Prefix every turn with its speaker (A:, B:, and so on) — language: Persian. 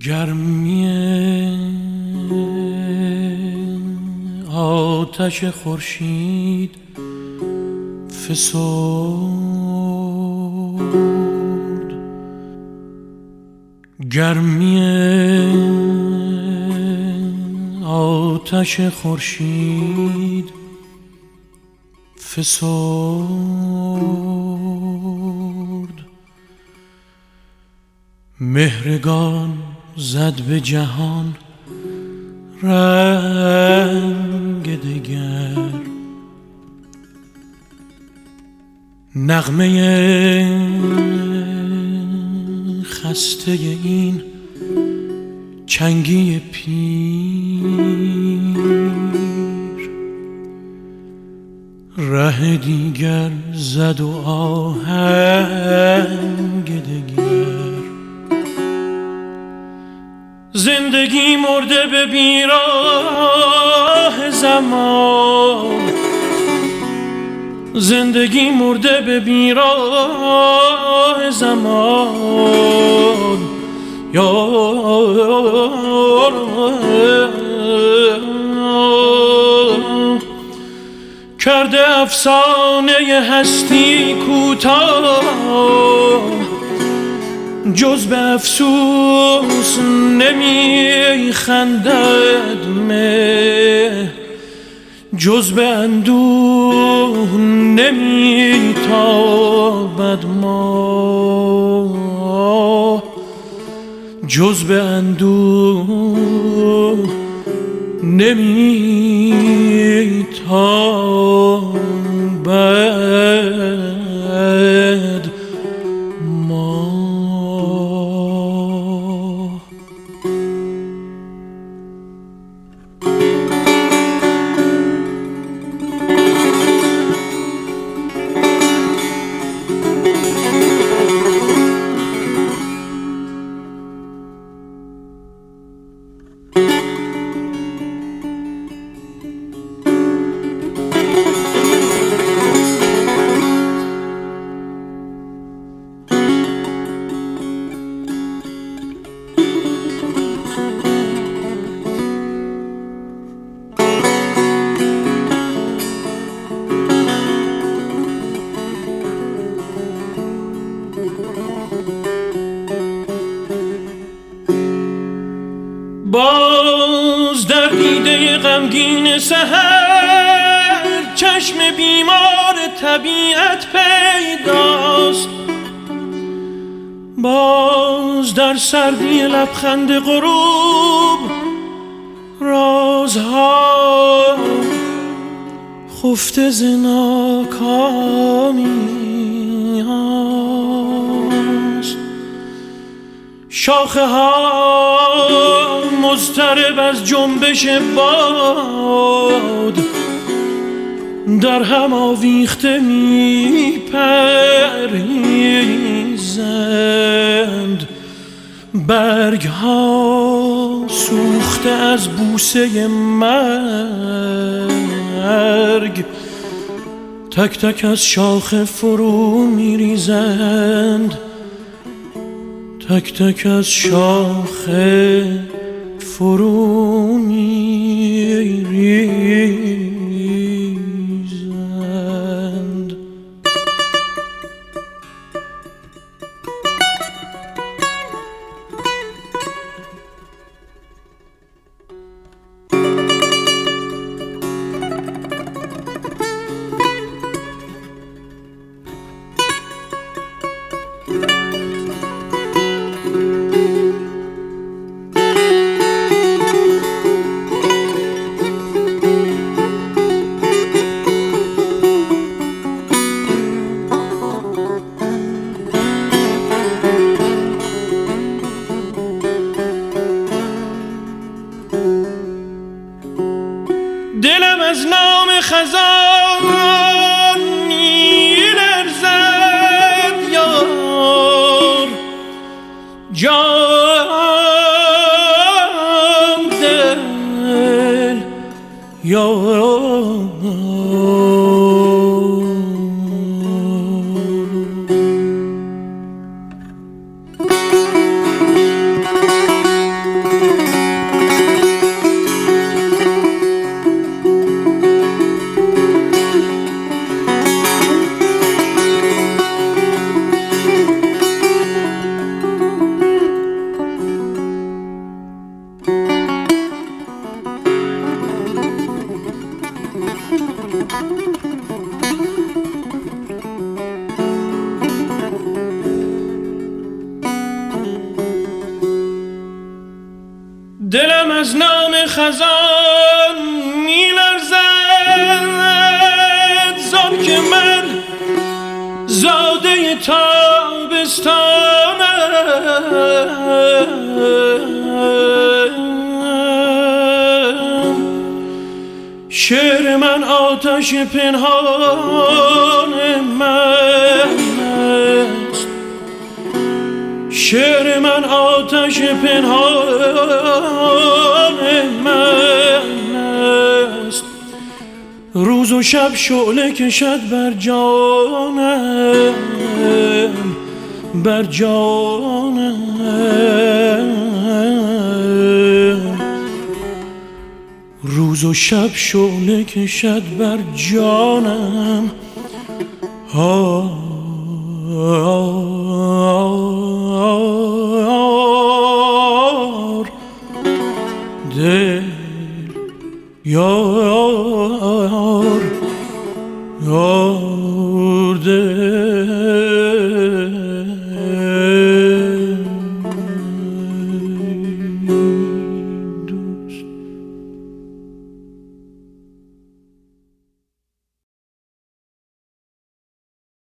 A: گرمی آتش خورشید فسرد، گرمی آتش خورشید فسرد، مهرگان زد به جهان رنگ دگر، نغمه خسته این چنگی پیر، ره دیگر زد و آهنگ دگر. زندگی مرده به بیراه زمان، زندگی مرده به بیراه زمان، کرده افسانه هستی کوتاه، جز به افسوس نمی خندد مه، جز به اندوه نمی تابد ماه، جز به اندوه نمی تابد ماه. باز در دیده غمگین سحر چشم بیمار طبیعت پیداست، باز در سردی لبخند غروب رازها خفته ز ناکامی است، شاخه ها مضطرب از جنبش باد در هم آویخته می پریزند، برگ ها سوخته از بوسه مرگ، تک تک از شاخه فرو می ریزند، تک تک از شاخه فرو می ریزند. دلم از نام خزان می‌لرزد یار، جان دل یار. خزان میلرزد زان که من زاده تابستانم. شعر من آتش پنهان من است، شعر من آتش پنهان من است. روز و شب شعله کشد بر جانم، بر جانم. روز و شب شعله کشد بر جانم. دل یار